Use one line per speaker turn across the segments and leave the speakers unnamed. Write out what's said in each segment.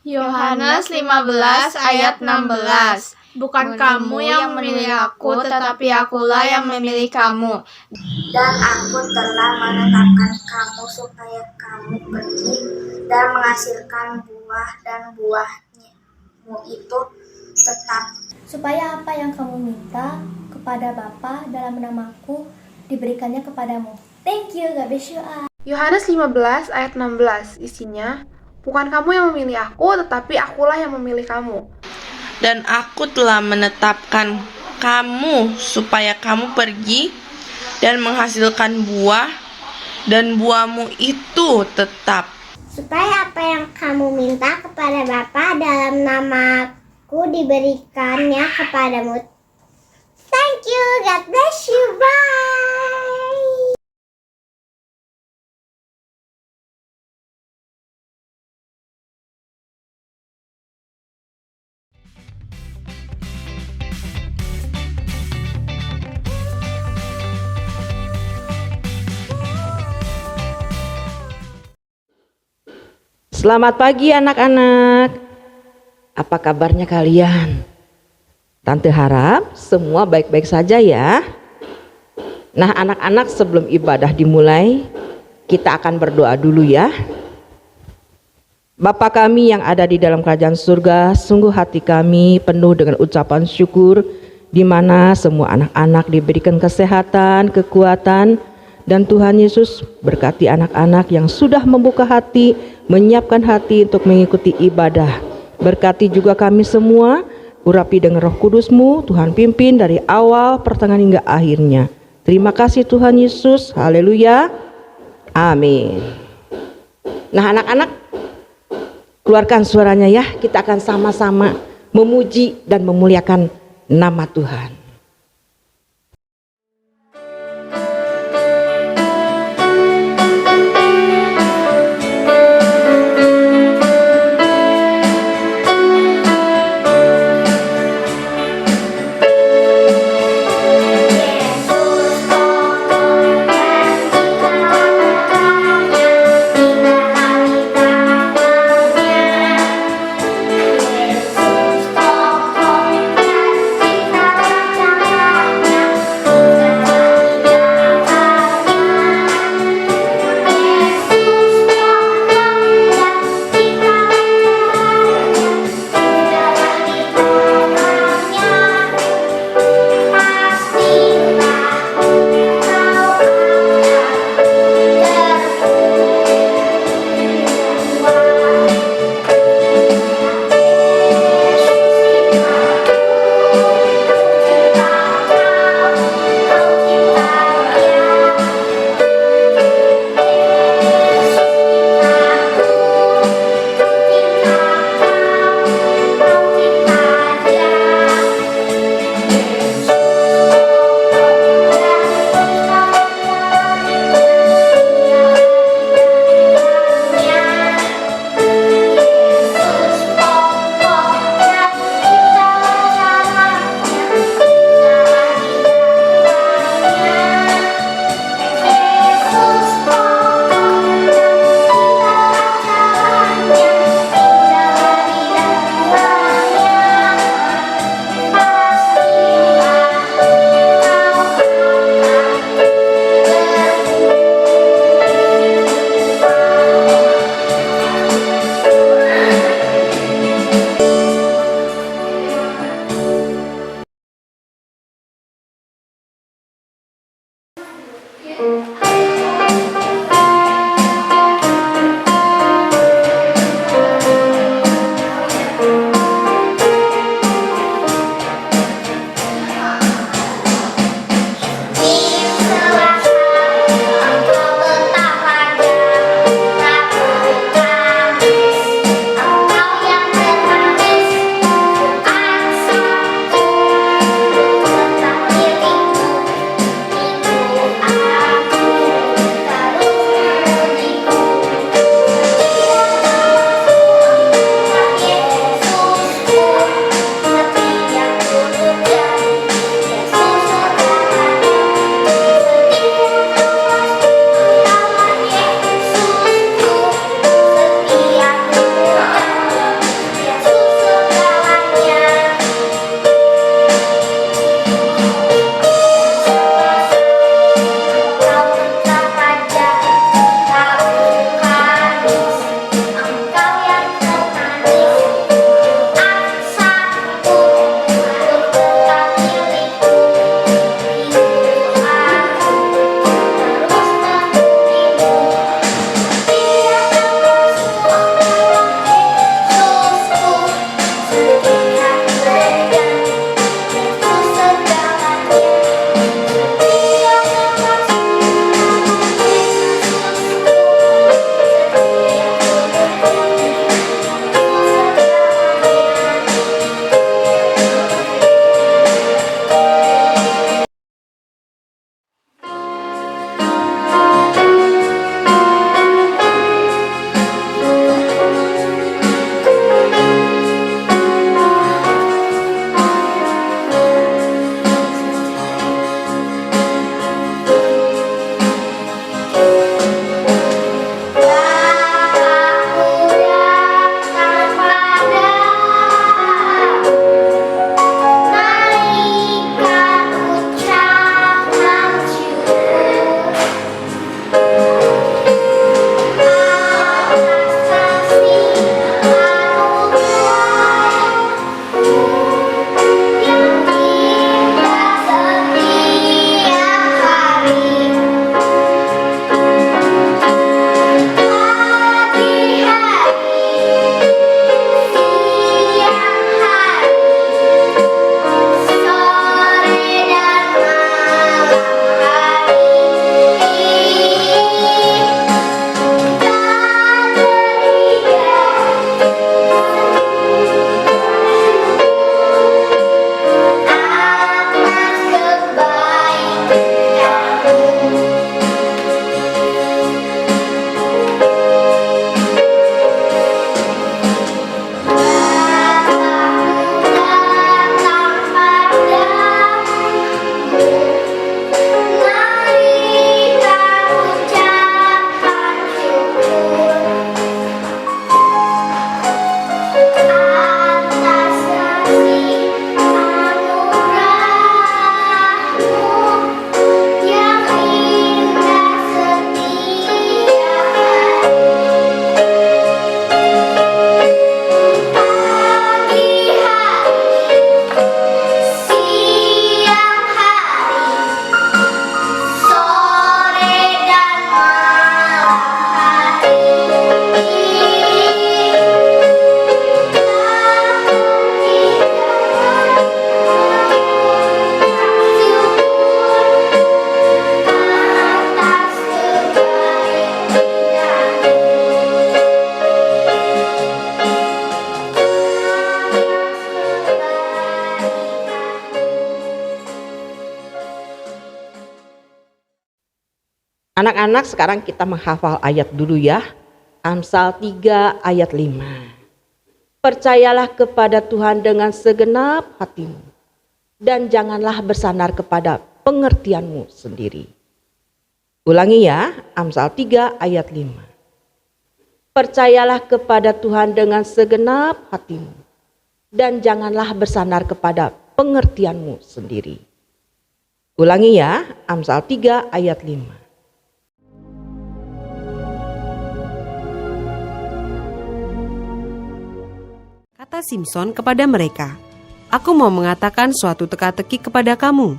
Yohanes 15 ayat 16. Bukan kamu yang memilih aku, tetapi akulah yang memilih kamu.
Dan aku telah menetapkan kamu supaya kamu pergi dan menghasilkan buah, dan buahmu itu tetap.
Supaya apa yang kamu minta kepada Bapa dalam namaku diberikannya kepadamu. Thank you, God bless you all.
Yohanes 15 ayat 16 isinya, bukan kamu yang memilih aku, tetapi akulah yang memilih kamu.
Dan aku telah menetapkan kamu supaya kamu pergi dan menghasilkan buah, dan buahmu itu tetap.
Supaya apa yang kamu minta kepada Bapa dalam namaku diberikannya kepadamu. Thank you, God bless you, bye.
Selamat pagi anak-anak. Apa kabarnya kalian? Tante harap semua baik-baik saja ya. Nah anak-anak, sebelum ibadah dimulai, kita akan berdoa dulu ya. Bapa kami yang ada di dalam kerajaan surga, sungguh hati kami penuh dengan ucapan syukur, di mana semua anak-anak diberikan kesehatan, kekuatan, dan Tuhan Yesus berkati anak-anak yang sudah membuka hati, menyiapkan hati untuk mengikuti ibadah. Berkati juga kami semua, urapi dengan Roh Kudus-Mu, Tuhan pimpin dari awal, pertengahan hingga akhirnya. Terima kasih Tuhan Yesus, haleluya, amin. Nah anak-anak, keluarkan suaranya ya, kita akan sama-sama memuji dan memuliakan nama Tuhan. Anak-anak, sekarang kita menghafal ayat dulu ya. Amsal 3 ayat 5. Percayalah kepada Tuhan dengan segenap hatimu, dan janganlah bersandar kepada pengertianmu sendiri. Ulangi ya, Amsal 3 ayat 5. Percayalah kepada Tuhan dengan segenap hatimu, dan janganlah bersandar kepada pengertianmu sendiri. Ulangi ya, Amsal 3 ayat 5.
Kata Simson kepada mereka, "Aku mau mengatakan suatu teka-teki kepada kamu.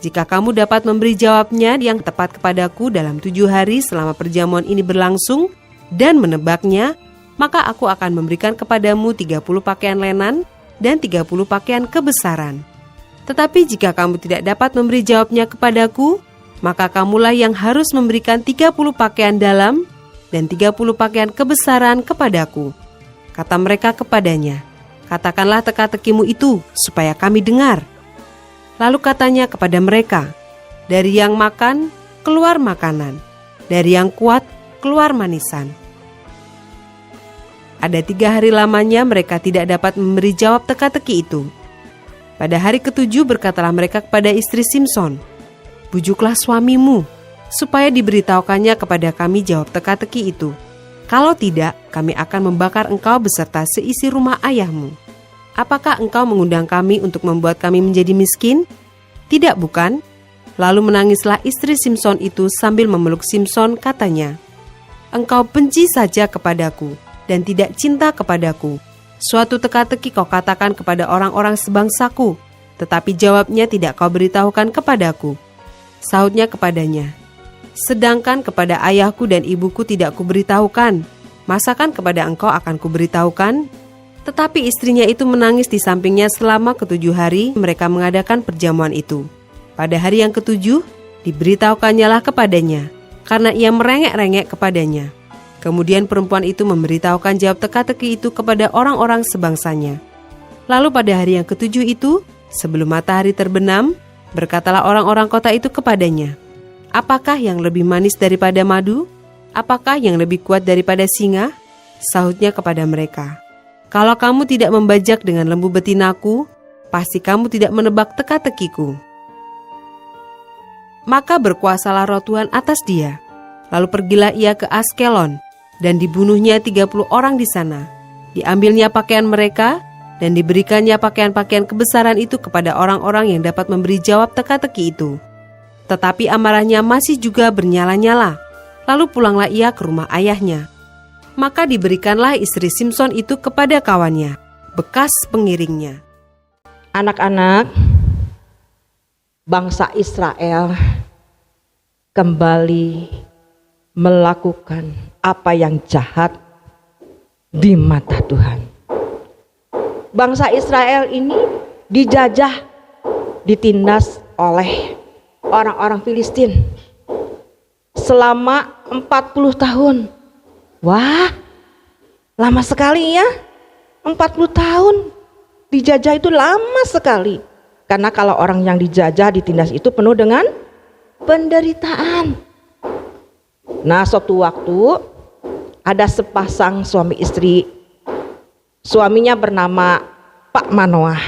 Jika kamu dapat memberi jawabnya yang tepat kepadaku dalam 7 hari selama perjamuan ini berlangsung dan menebaknya, maka aku akan memberikan kepadamu 30 pakaian lenan dan 30 pakaian kebesaran. Tetapi jika kamu tidak dapat memberi jawabnya kepadaku, maka kamulah yang harus memberikan 30 pakaian dalam dan 30 pakaian kebesaran kepadaku." Kata mereka kepadanya, "Katakanlah teka-tekimu itu supaya kami dengar." Lalu katanya kepada mereka, "Dari yang makan, keluar makanan. Dari yang kuat, keluar manisan." Ada 3 hari lamanya mereka tidak dapat memberi jawab teka-teki itu. Pada hari ke-7 berkatalah mereka kepada istri Simson, "Bujuklah suamimu, supaya diberitahukannya kepada kami jawab teka-teki itu. Kalau tidak, kami akan membakar engkau beserta seisi rumah ayahmu. Apakah engkau mengundang kami untuk membuat kami menjadi miskin? Tidak, bukan?" Lalu menangislah istri Simson itu sambil memeluk Simson, katanya, "Engkau benci saja kepadaku dan tidak cinta kepadaku. Suatu teka-teki kau katakan kepada orang-orang sebangsaku, tetapi jawabnya tidak kau beritahukan kepadaku." Sahutnya kepadanya, "Sedangkan kepada ayahku dan ibuku tidak kuberitahukan, masakan kepada engkau akan kuberitahukan?" Tetapi istrinya itu menangis di sampingnya selama ke-7 hari mereka mengadakan perjamuan itu. Pada hari yang ke-7, diberitahukannya kepadanya, karena ia merengek-rengek kepadanya. Kemudian perempuan itu memberitahukan jawab teka-teki itu kepada orang-orang sebangsanya. Lalu pada hari yang ke-7 itu, sebelum matahari terbenam, berkatalah orang-orang kota itu kepadanya, "Apakah yang lebih manis daripada madu? Apakah yang lebih kuat daripada singa?" Sahutnya kepada mereka, "Kalau kamu tidak membajak dengan lembu betinaku, pasti kamu tidak menebak teka-tekiku." Maka berkuasalah roh Tuhan atas dia. Lalu pergilah ia ke Askelon, dan dibunuhnya 30 orang di sana. Diambilnya pakaian mereka, dan diberikannya pakaian-pakaian kebesaran itu kepada orang-orang yang dapat memberi jawab teka-teki itu. Tetapi amarahnya masih juga bernyala-nyala. Lalu pulanglah ia ke rumah ayahnya. Maka diberikanlah istri Simson itu kepada kawannya, bekas pengiringnya.
Anak-anak, bangsa Israel kembali melakukan apa yang jahat di mata Tuhan. Bangsa Israel ini dijajah, ditindas oleh orang-orang Filistin selama 40 tahun. Wah, lama sekali ya. 40 tahun dijajah itu lama sekali. Karena kalau orang yang dijajah, ditindas itu penuh dengan penderitaan. Nah, suatu waktu ada sepasang suami istri. Suaminya bernama Pak Manoah.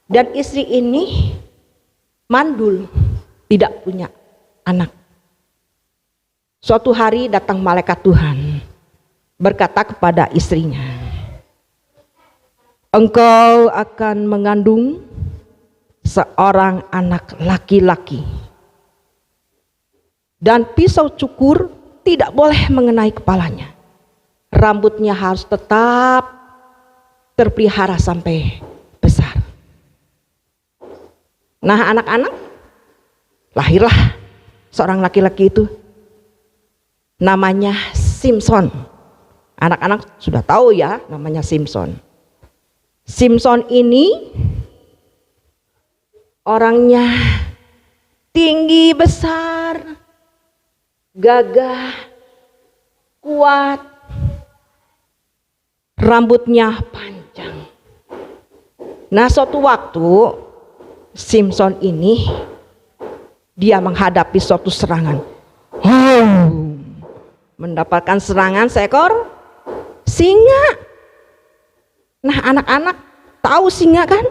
Dan istri ini mandul, tidak punya anak. Suatu hari datang malaikat Tuhan berkata kepada istrinya, "Engkau akan mengandung seorang anak laki-laki, dan pisau cukur tidak boleh mengenai kepalanya. Rambutnya harus tetap terpelihara sampai besar." Nah, anak-anak, lahirlah seorang laki-laki itu, namanya Simson. Anak-anak sudah tahu ya, namanya Simson. Simson ini orangnya tinggi besar, gagah, kuat, rambutnya panjang. Nah, suatu waktu Simson ini dia menghadapi suatu serangan. boom, mendapatkan serangan seekor singa. Nah, anak-anak tahu singa kan?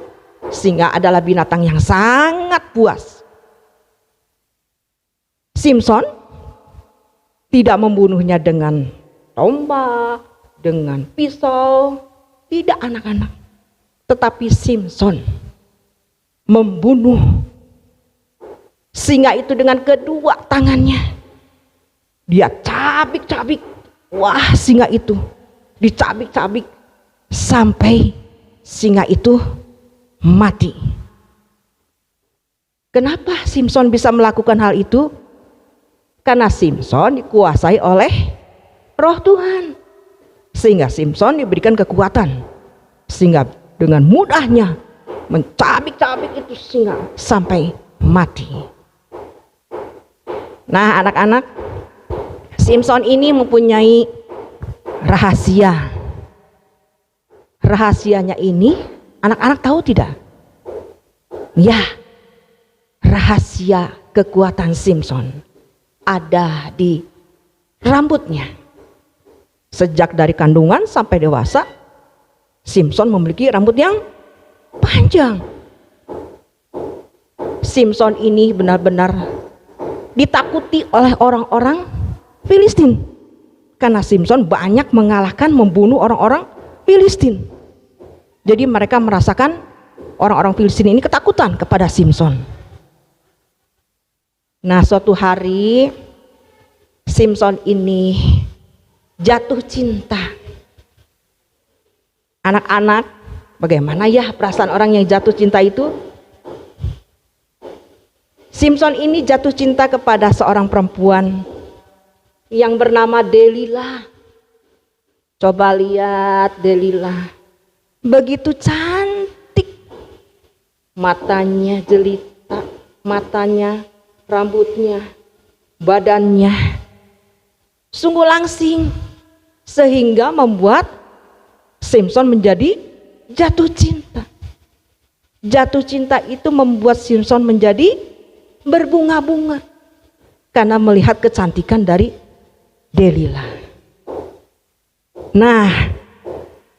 Singa adalah binatang yang sangat buas. Simson tidak membunuhnya dengan tombak, dengan pisau, tidak anak-anak. Tetapi Simson membunuh singa itu dengan kedua tangannya. Dia cabik-cabik. Wah, singa itu dicabik-cabik sampai singa itu mati. Kenapa Simson bisa melakukan hal itu? Karena Simson dikuasai oleh Roh Tuhan, sehingga Simson diberikan kekuatan, sehingga dengan mudahnya mencabik-cabik itu singa sampai mati. Nah, anak-anak, Simson ini mempunyai rahasia. Rahasianya ini anak-anak tahu tidak? Ya, rahasia kekuatan Simson ada di rambutnya. Sejak dari kandungan sampai dewasa, Simson memiliki rambut yang panjang. Simson ini benar-benar ditakuti oleh orang-orang Filistin, karena Simson banyak mengalahkan, membunuh orang-orang Filistin. Jadi mereka merasakan orang-orang Filistin ini ketakutan kepada Simson. Nah, suatu hari Simson ini jatuh cinta. Anak-anak, bagaimana ya perasaan orang yang jatuh cinta itu? Simson ini jatuh cinta kepada seorang perempuan yang bernama Delila. Coba lihat Delila, begitu cantik, matanya jelita, matanya, rambutnya, badannya sungguh langsing, sehingga membuat Simson menjadi jatuh cinta. Jatuh cinta itu membuat Simson menjadi berbunga-bunga karena melihat kecantikan dari Delila. Nah,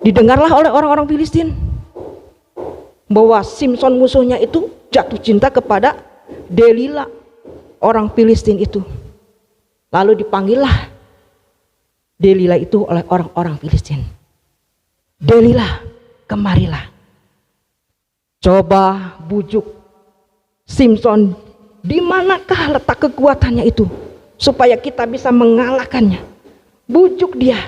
didengarlah oleh orang-orang Filistin bahwa Simson musuhnya itu jatuh cinta kepada Delila, orang Filistin itu. Lalu dipanggillah Delila itu oleh orang-orang Filistin. Delila, kemarilah. Coba bujuk Simson, di manakah letak kekuatannya itu supaya kita bisa mengalahkannya. Bujuk dia.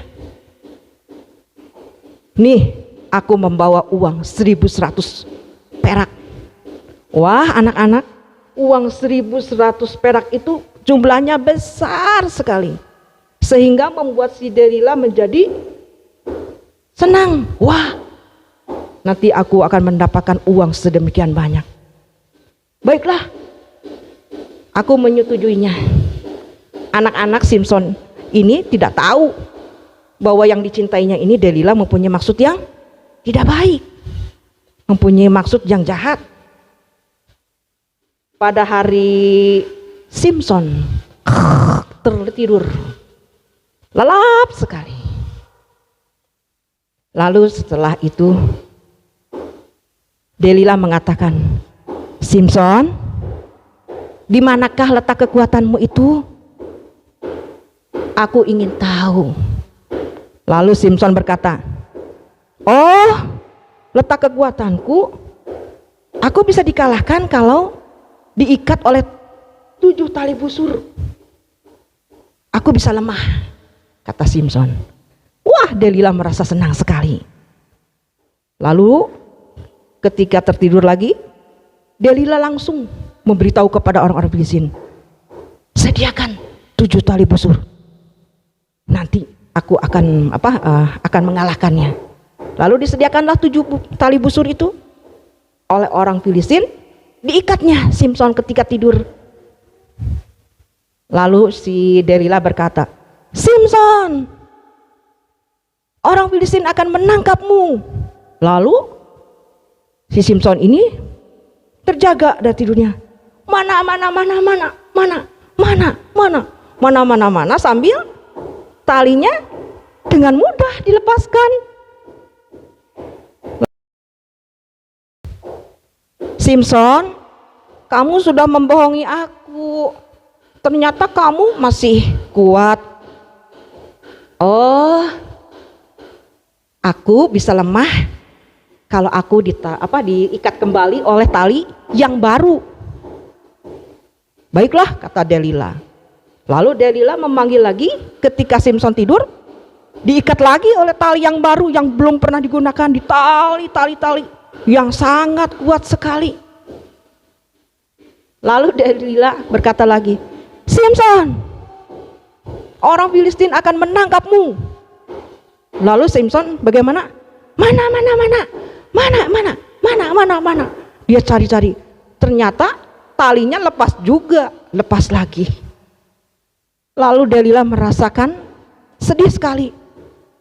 Nih, aku membawa uang 1.100 perak. Wah, anak-anak, uang 1.100 perak itu jumlahnya besar sekali, sehingga membuat si Delila menjadi senang. Wah, nanti aku akan mendapatkan uang sedemikian banyak. Baiklah, aku menyetujuinya. Anak-anak Simson ini tidak tahu bahwa yang dicintainya ini Delila mempunyai maksud yang tidak baik, mempunyai maksud yang jahat. Pada hari Simson tertidur lelap sekali. Lalu setelah itu Delila mengatakan, Simson, di manakah letak kekuatanmu itu? Aku ingin tahu. Lalu Simson berkata, oh, letak kekuatanku, aku bisa dikalahkan kalau diikat oleh 7 tali busur. Aku bisa lemah, kata Simson. Wah, Delila merasa senang sekali. Lalu ketika tertidur lagi, Delila langsung memberitahu kepada orang-orang Filistin, sediakan 7 tali busur. Nanti aku akan akan mengalahkannya. Lalu disediakanlah 7 tali busur itu oleh orang Filistin, diikatnya Simson ketika tidur. Lalu si Delila berkata, Simson, orang Filistin akan menangkapmu. Lalu si Simson ini terjaga dari tidurnya. Mana, mana sambil talinya dengan mudah dilepaskan. Simson, kamu sudah membohongi aku. Ternyata kamu masih kuat. Oh, aku bisa lemah kalau aku diikat kembali oleh tali yang baru. Baiklah, kata Delila. Lalu Delila memanggil lagi ketika Simson tidur, diikat lagi oleh tali yang baru yang belum pernah digunakan, di tali yang sangat kuat sekali. Lalu Delila berkata lagi, Simson, orang Filistin akan menangkapmu. Lalu Simson bagaimana? Mana? Dia cari-cari. Ternyata talinya lepas juga, lepas lagi. Lalu Delila merasakan sedih sekali.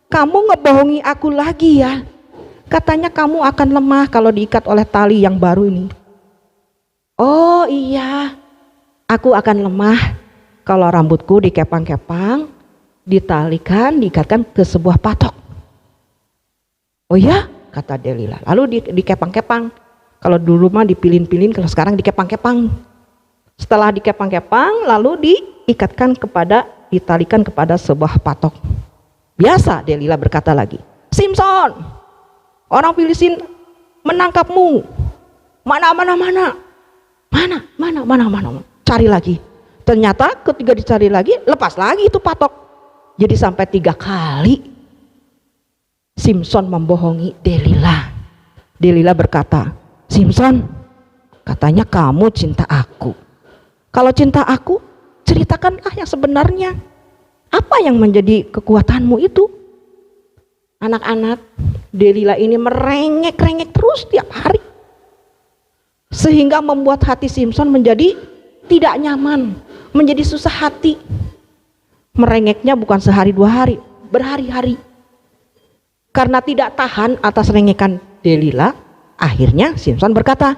Kamu ngebohongi aku lagi ya. Katanya kamu akan lemah kalau diikat oleh tali yang baru ini. Oh iya, aku akan lemah kalau rambutku dikepang-kepang, diikatkan ke sebuah patok. Oh ya, kata Delila. Lalu dikepang-kepang. Kalau dulu mah dipilin-pilin, kalau sekarang dikepang-kepang. Setelah dikepang-kepang, lalu ditalikan kepada sebuah patok. Biasa, Delila berkata lagi, Simson, orang Filistin menangkapmu. Mana. Cari lagi. Ternyata ketika dicari lagi, lepas lagi itu patok. Jadi sampai 3 kali Simson membohongi Delila. Delila berkata, Simson, katanya kamu cinta aku. Kalau cinta aku, ceritakanlah yang sebenarnya. Apa yang menjadi kekuatanmu itu? Anak-anak, Delila ini merengek-rengek terus tiap hari. Sehingga membuat hati Simson menjadi tidak nyaman, menjadi susah hati. Merengeknya bukan sehari 2 hari, berhari-hari. Karena tidak tahan atas rengekan Delila, akhirnya Simson berkata,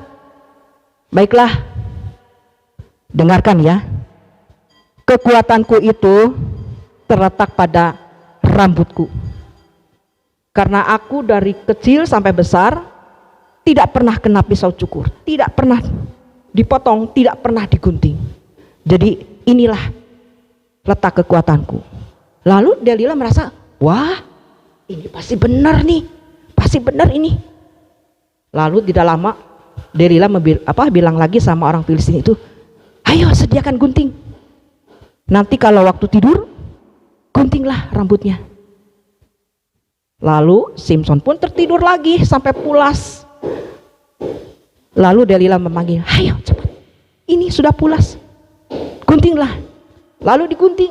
baiklah, dengarkan ya. Kekuatanku itu terletak pada rambutku. Karena aku dari kecil sampai besar tidak pernah kena pisau cukur, tidak pernah dipotong, tidak pernah digunting. Jadi inilah letak kekuatanku. Lalu Delila merasa, wah, ini pasti benar nih, pasti benar ini. Lalu tidak lama Delila bilang lagi sama orang Filistin itu, ayo sediakan gunting. Nanti kalau waktu tidur, guntinglah rambutnya. Lalu Simson pun tertidur lagi sampai pulas. Lalu Delila memanggil, ayo cepat, ini sudah pulas, guntinglah. Lalu digunting.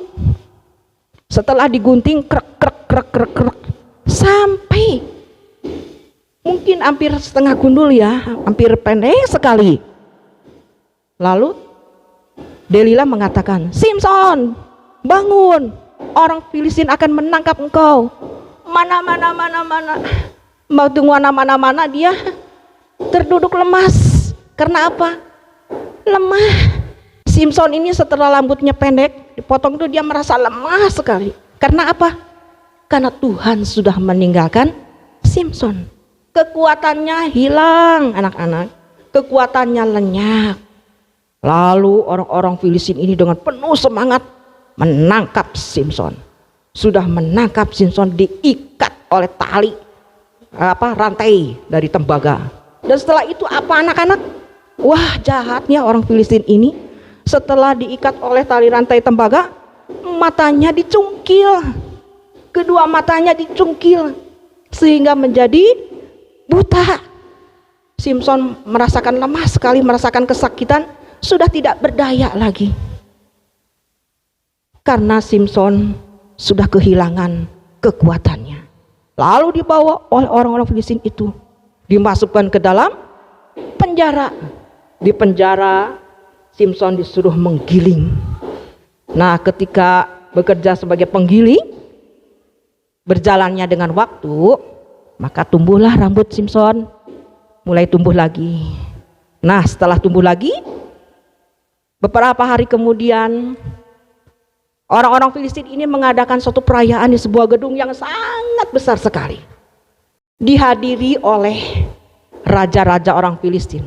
Setelah digunting, krek, sampai mungkin hampir setengah gundul ya, hampir pendek sekali. Lalu Delila mengatakan, Simson, bangun, orang Filistin akan menangkap engkau. Mana. Mau tunggu mana, dia terduduk lemas. Karena apa? Lemah. Simson ini setelah rambutnya pendek dipotong itu dia merasa lemah sekali. Karena apa? Karena Tuhan sudah meninggalkan Simson. Kekuatannya hilang, anak-anak. Kekuatannya lenyap. Lalu orang-orang Filistin ini dengan penuh semangat menangkap Simson. Sudah menangkap Simson, diikat oleh tali rantai dari tembaga. Dan setelah itu apa, anak-anak? Wah, jahatnya orang Filistin ini. Setelah diikat oleh tali rantai tembaga, matanya dicungkil. Kedua matanya dicungkil sehingga menjadi buta. Simson merasakan lemah sekali, merasakan kesakitan, sudah tidak berdaya lagi. Karena Simson sudah kehilangan kekuatannya. Lalu dibawa oleh orang-orang Filistin itu, dimasukkan ke dalam penjara. Di penjara Simson disuruh menggiling. Nah, ketika bekerja sebagai penggiling, berjalannya dengan waktu, maka tumbuhlah rambut Simson, mulai tumbuh lagi. Nah, setelah tumbuh lagi, beberapa hari kemudian Orang-orang Filistin ini mengadakan suatu perayaan di sebuah gedung yang sangat besar sekali. Dihadiri oleh raja-raja orang Filistin.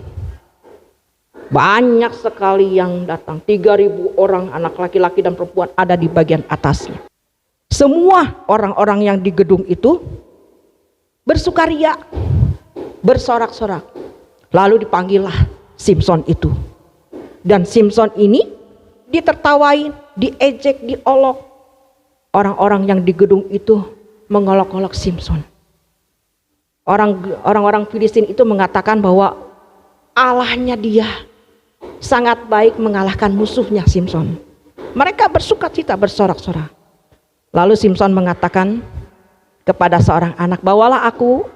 Banyak sekali yang datang, 3.000 orang, anak laki-laki dan perempuan ada di bagian atasnya. Semua orang-orang yang di gedung itu bersukaria, bersorak-sorak. Lalu dipanggillah Simson itu. Dan Simson ini ditertawain, diejek, diolok. Orang-orang yang di gedung itu mengolok-olok Simson. Orang-orang Filistin itu mengatakan bahwa Allahnya dia sangat baik mengalahkan musuhnya Simson. Mereka bersukacita, bersorak-sorak. Lalu Simson mengatakan kepada seorang anak, bawalah aku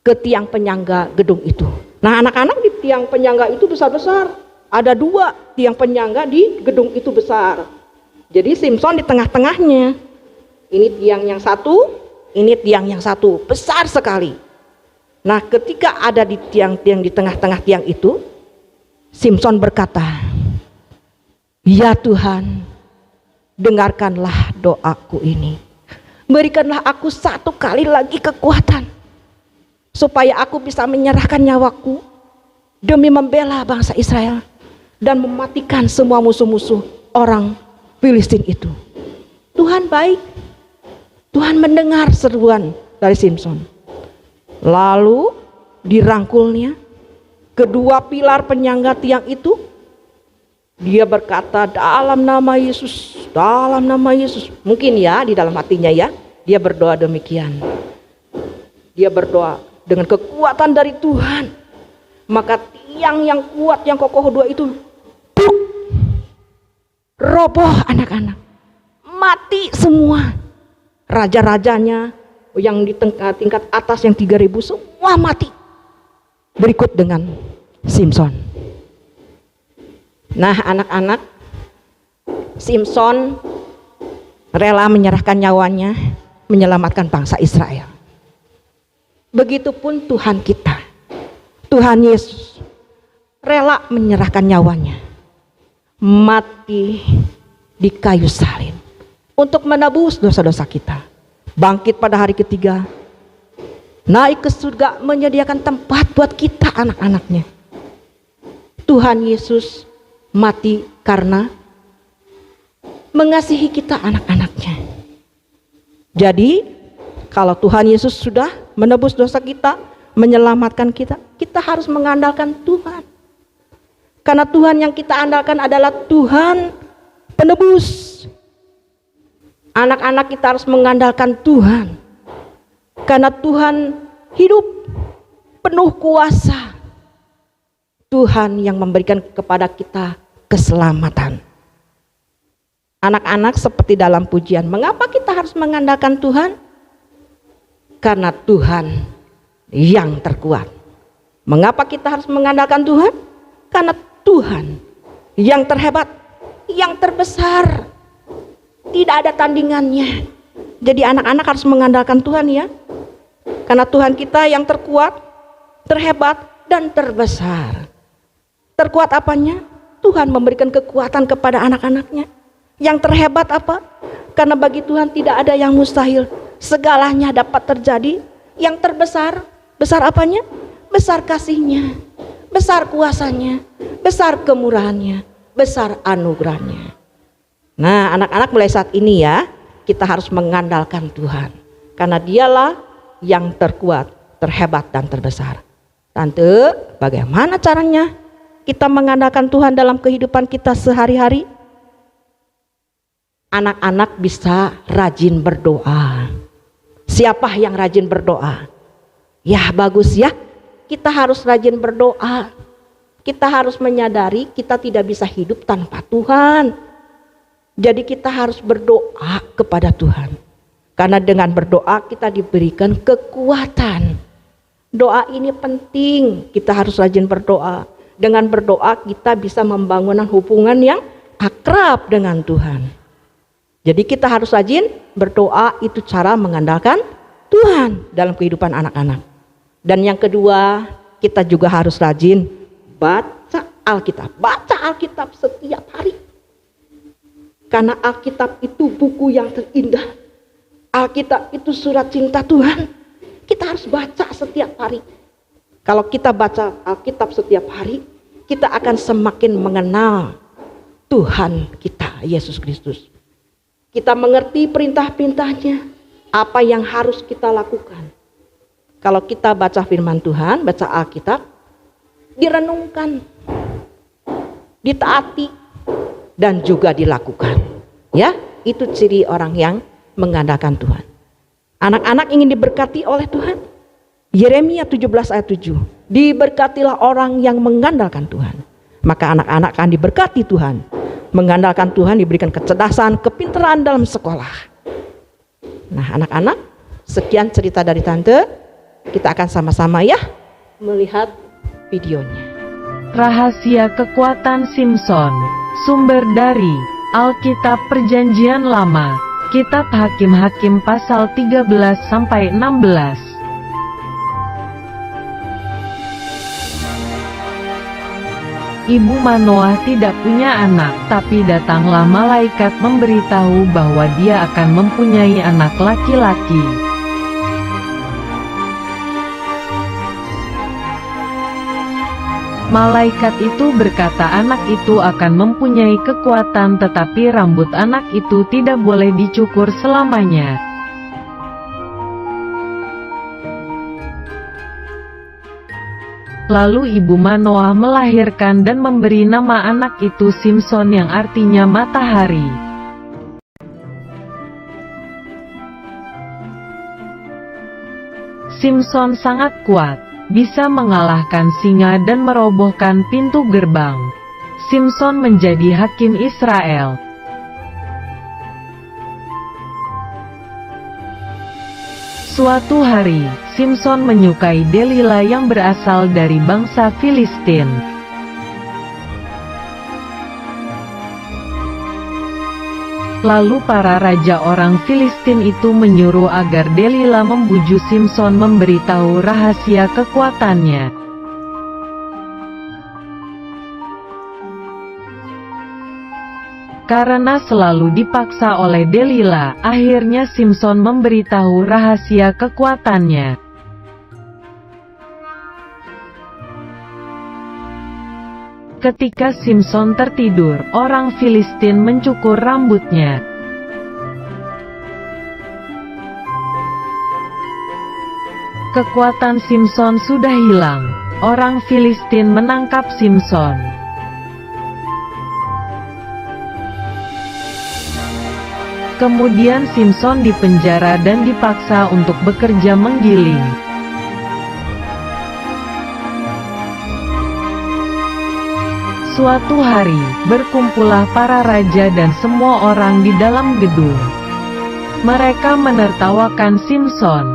ke tiang penyangga gedung itu. Nah, anak-anak di tiang penyangga itu besar-besar. Ada 2 tiang penyangga di gedung itu besar. Jadi Simson di tengah-tengahnya. Ini tiang yang satu, ini tiang yang satu, besar sekali. Nah, ketika ada di tiang-tiang di tengah-tengah tiang itu, Simson berkata, "Ya Tuhan, dengarkanlah doaku ini. Berikanlah aku 1 kali lagi kekuatan, supaya aku bisa menyerahkan nyawaku demi membela bangsa Israel dan mematikan semua musuh-musuh orang Filistin itu." Tuhan baik. Tuhan mendengar seruan dari Simson. Lalu dirangkulnya kedua pilar penyangga tiang itu. Dia berkata, dalam nama Yesus, dalam nama Yesus. Mungkin ya di dalam hatinya ya, dia berdoa demikian. Dia berdoa dengan kekuatan dari Tuhan. Maka tiang yang kuat, yang kokoh 2 itu roboh, anak-anak. Mati semua. Raja-rajanya yang di tingkat atas yang 3.000 semua mati. Berikut dengan Simson. Nah, anak-anak, Simson rela menyerahkan nyawanya menyelamatkan bangsa Israel. Begitupun Tuhan kita, Tuhan Yesus rela menyerahkan nyawanya, mati di kayu salib untuk menebus dosa-dosa kita. Bangkit pada hari ketiga, naik ke surga, menyediakan tempat buat kita anak-anaknya. Tuhan Yesus mati karena mengasihi kita anak-anaknya. Jadi kalau Tuhan Yesus sudah menebus dosa kita, menyelamatkan kita, kita harus mengandalkan Tuhan. Karena Tuhan yang kita andalkan adalah Tuhan penebus. Anak-anak kita harus mengandalkan Tuhan. Karena Tuhan hidup, penuh kuasa. Tuhan yang memberikan kepada kita keselamatan. Anak-anak seperti dalam pujian, mengapa kita harus mengandalkan Tuhan? Karena Tuhan yang terkuat. Mengapa kita harus mengandalkan Tuhan? Karena Tuhan yang terhebat, yang terbesar. Tidak ada tandingannya. Jadi anak-anak harus mengandalkan Tuhan ya. Karena Tuhan kita yang terkuat, terhebat, dan terbesar. Terkuat apanya? Tuhan memberikan kekuatan kepada anak-anaknya. Yang terhebat apa? Karena bagi Tuhan tidak ada yang mustahil. Segalanya dapat terjadi. Yang terbesar, besar apanya? Besar kasihnya, besar kuasanya, besar kemurahannya, besar anugerahnya. Nah, anak-anak mulai saat ini ya, kita harus mengandalkan Tuhan. Karena dialah yang terkuat, terhebat, dan terbesar. Tante, bagaimana caranya kita mengandalkan Tuhan dalam kehidupan kita sehari-hari? Anak-anak bisa rajin berdoa. Siapa yang rajin berdoa? Ya bagus ya, kita harus rajin berdoa. Kita harus menyadari kita tidak bisa hidup tanpa Tuhan. Jadi kita harus berdoa kepada Tuhan. Karena dengan berdoa kita diberikan kekuatan. Doa ini penting, kita harus rajin berdoa. Dengan berdoa kita bisa membangun hubungan yang akrab dengan Tuhan. Jadi kita harus rajin berdoa, itu cara mengandalkan Tuhan dalam kehidupan anak-anak. Dan yang kedua, kita juga harus rajin baca Alkitab. Baca Alkitab setiap hari. Karena Alkitab itu buku yang terindah. Alkitab itu surat cinta Tuhan. Kita harus baca setiap hari. Kalau kita baca Alkitab setiap hari, kita akan semakin mengenal Tuhan kita, Yesus Kristus. Kita mengerti perintah-perintahnya, apa yang harus kita lakukan. Kalau kita baca firman Tuhan, baca Alkitab, direnungkan, ditaati, dan juga dilakukan. Ya, itu ciri orang yang mengandalkan Tuhan. Anak-anak ingin diberkati oleh Tuhan. Yeremia 17 ayat 7. Diberkatilah orang yang mengandalkan Tuhan, maka anak-anak akan diberkati Tuhan. Mengandalkan Tuhan diberikan kecerdasan, kepintaran dalam sekolah. Nah, anak-anak, sekian cerita dari Tante. Kita akan sama-sama ya melihat videonya.
Rahasia kekuatan Simson. Sumber dari Alkitab Perjanjian Lama, Kitab Hakim-Hakim pasal 13-16. Ibu Manoah tidak punya anak, tapi datanglah malaikat memberitahu bahwa dia akan mempunyai anak laki-laki. Malaikat itu berkata anak itu akan mempunyai kekuatan, tetapi rambut anak itu tidak boleh dicukur selamanya. Lalu ibu Manoah melahirkan dan memberi nama anak itu Simson, yang artinya matahari. Simson sangat kuat, bisa mengalahkan singa dan merobohkan pintu gerbang. Simson menjadi hakim Israel. Suatu hari, Simson menyukai Delila yang berasal dari bangsa Filistin. Lalu para raja orang Filistin itu menyuruh agar Delila membujuk Simson memberitahu rahasia kekuatannya. Karena selalu dipaksa oleh Delila, akhirnya Simson memberitahu rahasia kekuatannya. Ketika Simson tertidur, orang Filistin mencukur rambutnya. Kekuatan Simson sudah hilang. Orang Filistin menangkap Simson. Kemudian Simson dipenjara dan dipaksa untuk bekerja menggiling. Suatu hari, berkumpullah para raja dan semua orang di dalam gedung. Mereka menertawakan Simson.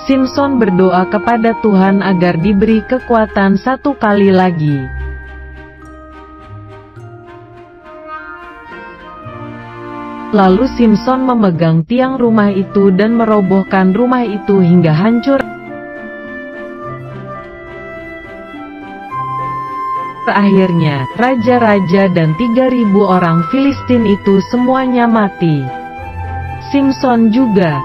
Simson berdoa kepada Tuhan agar diberi kekuatan satu kali lagi. Lalu Simson memegang tiang rumah itu dan merobohkan rumah itu hingga hancur. Akhirnya, raja-raja dan 3.000 orang Filistin itu semuanya mati. Simson juga.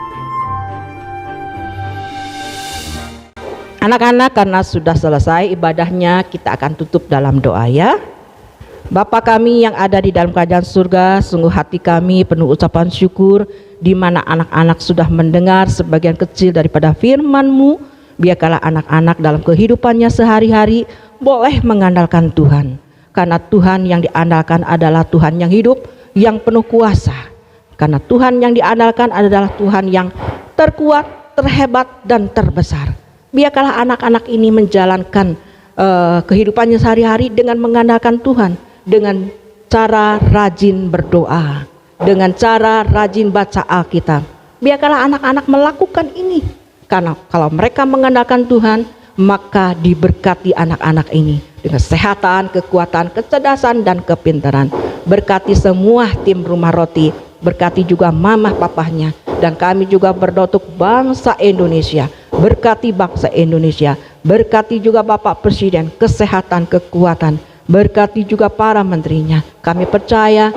Anak-anak, karena sudah selesai ibadahnya, kita akan tutup dalam doa ya. Bapa kami yang ada di dalam kerajaan surga, sungguh hati kami penuh ucapan syukur, di mana anak-anak sudah mendengar sebagian kecil daripada firman-Mu. Biarkanlah anak-anak dalam kehidupannya sehari-hari boleh mengandalkan Tuhan. Karena Tuhan yang diandalkan adalah Tuhan yang hidup, yang penuh kuasa. Karena Tuhan yang diandalkan adalah Tuhan yang terkuat, terhebat, dan terbesar. Biarkanlah anak-anak ini menjalankan kehidupannya sehari-hari dengan mengandalkan Tuhan, dengan cara rajin berdoa, dengan cara rajin baca Alkitab. Biarkanlah anak-anak melakukan ini, karena kalau mereka mengandalkan Tuhan, maka diberkati anak-anak ini dengan kesehatan, kekuatan, kecerdasan, dan kepintaran. Berkati semua tim Rumah Roti, berkati juga mama papahnya, dan kami juga berdoa untuk bangsa Indonesia. Berkati bangsa Indonesia, Berkati juga Bapak Presiden, kesehatan, kekuatan. Berkati juga para menterinya. Kami percaya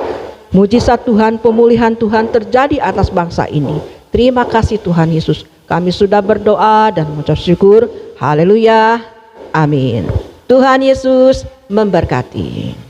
mujizat Tuhan, pemulihan Tuhan terjadi atas bangsa ini. Terima kasih Tuhan Yesus. Kami sudah berdoa dan mengucap syukur. Haleluya. Amin. Tuhan Yesus memberkati.